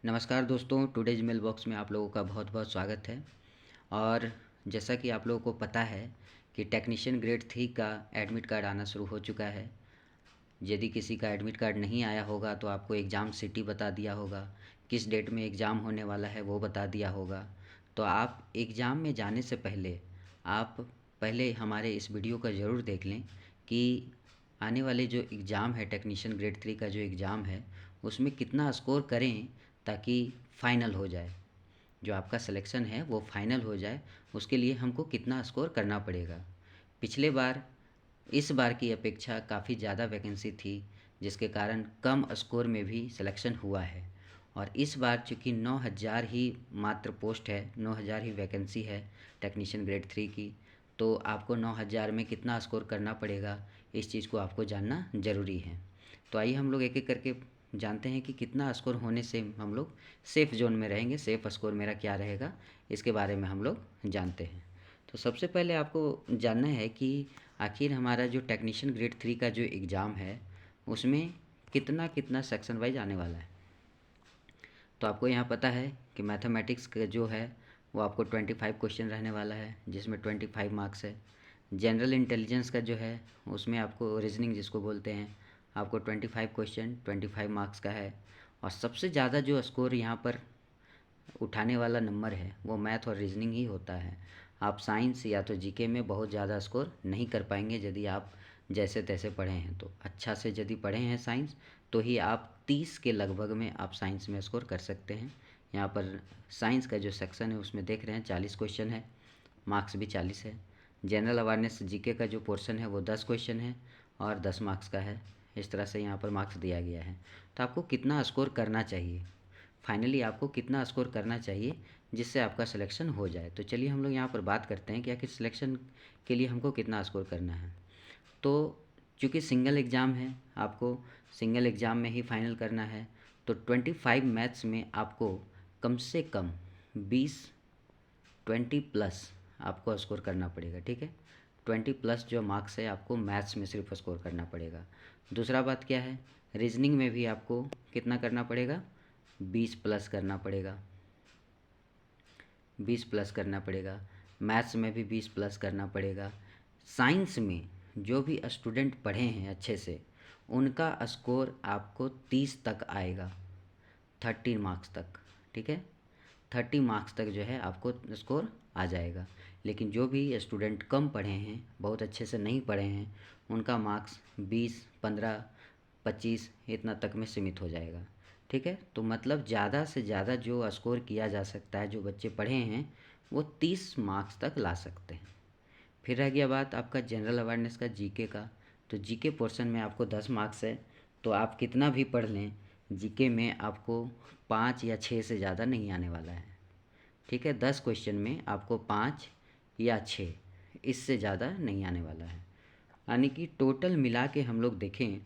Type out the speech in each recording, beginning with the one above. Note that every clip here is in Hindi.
नमस्कार दोस्तों, टुडेज मेल बॉक्स में आप लोगों का बहुत बहुत स्वागत है। और जैसा कि आप लोगों को पता है कि टेक्नीशियन ग्रेड 3 का एडमिट कार्ड आना शुरू हो चुका है। यदि किसी का एडमिट कार्ड नहीं आया होगा तो आपको एग्ज़ाम सिटी बता दिया होगा, किस डेट में एग्ज़ाम होने वाला है वो बता दिया होगा। तो आप एग्ज़ाम में जाने से पहले आप पहले हमारे इस वीडियो का ज़रूर देख लें कि आने वाले जो एग्ज़ाम है, टेक्नीशियन ग्रेड 3 का जो एग्ज़ाम है उसमें कितना स्कोर करें ताकि फ़ाइनल हो जाए। जो आपका सिलेक्शन है वो फाइनल हो जाए, उसके लिए हमको कितना स्कोर करना पड़ेगा। पिछले बार इस बार की अपेक्षा काफ़ी ज़्यादा वैकेंसी थी, जिसके कारण कम स्कोर में भी सिलेक्शन हुआ है। और इस बार चूँकि 9000 ही मात्र पोस्ट है, 9000 ही वैकेंसी है टेक्नीशियन ग्रेड 3 की, तो आपको 9000 में कितना स्कोर करना पड़ेगा, इस चीज़ को आपको जानना ज़रूरी है। तो आइए हम लोग एक एक करके जानते हैं कि कितना स्कोर होने से हम लोग सेफ़ जोन में रहेंगे। सेफ़ स्कोर मेरा क्या रहेगा, इसके बारे में हम लोग जानते हैं। तो सबसे पहले आपको जानना है कि आखिर हमारा जो टेक्नीशियन ग्रेड 3 का जो एग्ज़ाम है उसमें कितना कितना सेक्शन वाइज आने वाला है। तो आपको यहाँ पता है कि मैथमेटिक्स का जो है वो आपको 25 क्वेश्चन रहने वाला है, जिसमें 25 मार्क्स है। जनरल इंटेलिजेंस का जो है उसमें आपको रीजनिंग जिसको बोलते हैं, आपको 25 क्वेश्चन 25 मार्क्स का है। और सबसे ज़्यादा जो स्कोर यहाँ पर उठाने वाला नंबर है वो मैथ और रीजनिंग ही होता है। आप साइंस या तो जीके में बहुत ज़्यादा स्कोर नहीं कर पाएंगे यदि आप जैसे तैसे पढ़े हैं। तो अच्छा से यदि पढ़े हैं साइंस तो ही आप 30 के लगभग में आप साइंस में स्कोर कर सकते हैं। यहाँ पर साइंस का जो सेक्शन है उसमें देख रहे हैं 40 क्वेश्चन है, मार्क्स भी 40 है। जनरल अवेयरनेस जीके का जो पोर्शन है वो 10 क्वेश्चन है और 10 मार्क्स का है। इस तरह से यहाँ पर मार्क्स दिया गया है। तो आपको कितना स्कोर करना चाहिए, फाइनली आपको कितना स्कोर करना चाहिए जिससे आपका सिलेक्शन हो जाए। तो चलिए हम लोग यहाँ पर बात करते हैं कि आखिर सिलेक्शन के लिए हमको कितना स्कोर करना है। तो चूँकि सिंगल एग्ज़ाम है, आपको सिंगल एग्ज़ाम में ही फाइनल करना है, तो 25 मैथ्स में आपको कम से कम 20 प्लस आपको स्कोर करना पड़ेगा। ठीक है, 20 प्लस जो मार्क्स है आपको मैथ्स में सिर्फ स्कोर करना पड़ेगा। दूसरा बात क्या है, रीजनिंग में भी आपको कितना करना पड़ेगा, 20 प्लस करना पड़ेगा, 20 प्लस करना पड़ेगा। मैथ्स में भी 20 प्लस करना पड़ेगा। साइंस में जो भी स्टूडेंट पढ़े हैं अच्छे से उनका स्कोर आपको 30 तक आएगा, 30 मार्क्स तक। ठीक है, 30 मार्क्स तक जो है आपको स्कोर आ जाएगा। लेकिन जो भी स्टूडेंट कम पढ़े हैं, बहुत अच्छे से नहीं पढ़े हैं, उनका मार्क्स 20, 15, 25 इतना तक में सीमित हो जाएगा। ठीक है, तो मतलब ज़्यादा से ज़्यादा जो स्कोर किया जा सकता है, जो बच्चे पढ़े हैं वो 30 मार्क्स तक ला सकते हैं। फिर रह गया बात आपका जनरल अवेयरनेस का, जीके का। तो जीके पोर्शन में आपको 10 मार्क्स है, तो आप कितना भी पढ़ लें जीके में आपको 5 या 6 से ज़्यादा नहीं आने वाला है। ठीक है, 10 क्वेश्चन में आपको 5 या 6, इससे ज़्यादा नहीं आने वाला है। यानी कि टोटल मिला के हम लोग देखें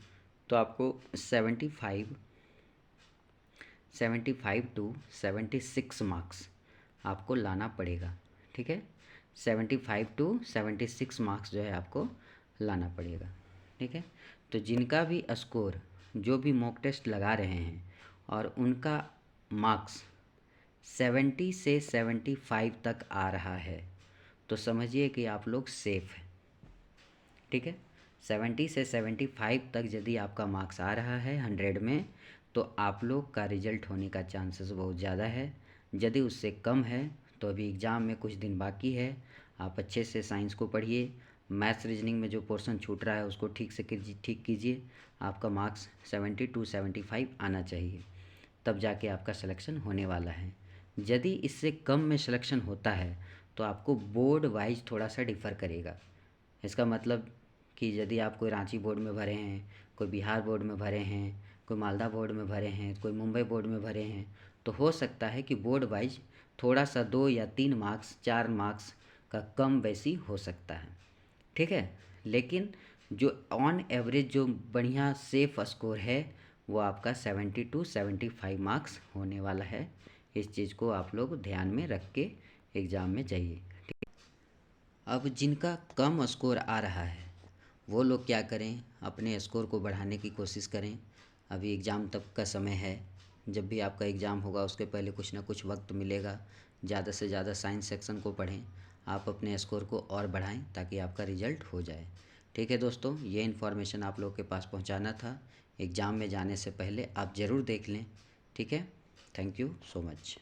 तो आपको 75 टू 76 मार्क्स आपको लाना पड़ेगा। ठीक है, 75 टू 76 मार्क्स जो है आपको लाना पड़ेगा। ठीक है, तो जिनका भी स्कोर, जो भी मॉक टेस्ट लगा रहे हैं और उनका मार्क्स 70 से 75 तक आ रहा है तो समझिए कि आप लोग सेफ़ हैं। ठीक है, 70 से 75 तक यदि आपका मार्क्स आ रहा है 100 में तो आप लोग का रिजल्ट होने का चांसेस बहुत ज़्यादा है। यदि उससे कम है तो अभी एग्ज़ाम में कुछ दिन बाकी है, आप अच्छे से साइंस को पढ़िए। मैथ्स रीजनिंग में जो पोर्शन छूट रहा है उसको ठीक कीजिए। आपका मार्क्स 70 टू 75 आना चाहिए, तब जाके आपका सिलेक्शन होने वाला है। यदि इससे कम में सिलेक्शन होता है तो आपको बोर्ड वाइज थोड़ा सा डिफ़र करेगा। इसका मतलब कि यदि आप कोई रांची बोर्ड में भरे हैं, कोई बिहार बोर्ड में भरे हैं, कोई मालदा बोर्ड में भरे हैं, कोई मुंबई बोर्ड में भरे हैं, तो हो सकता है कि बोर्ड वाइज थोड़ा सा 2 या 3 मार्क्स, 4 मार्क्स का कम बेसी हो सकता है। ठीक है, लेकिन जो ऑन एवरेज जो बढ़िया सेफ स्कोर है वो आपका 70 टू 75 मार्क्स होने वाला है। इस चीज़ को आप लोग ध्यान में रख के एग्ज़ाम में जाइए। अब जिनका कम स्कोर आ रहा है वो लोग क्या करें, अपने स्कोर को बढ़ाने की कोशिश करें। अभी एग्ज़ाम तक का समय है, जब भी आपका एग्ज़ाम होगा उसके पहले कुछ ना कुछ वक्त मिलेगा, ज़्यादा से ज़्यादा साइंस सेक्शन को पढ़ें, आप अपने स्कोर को और बढ़ाएं ताकि आपका रिज़ल्ट हो जाए। ठीक है दोस्तों, ये इन्फॉर्मेशन आप लोगों के पास पहुंचाना था। एग्ज़ाम में जाने से पहले आप ज़रूर देख लें। ठीक है, थैंक यू सो मच।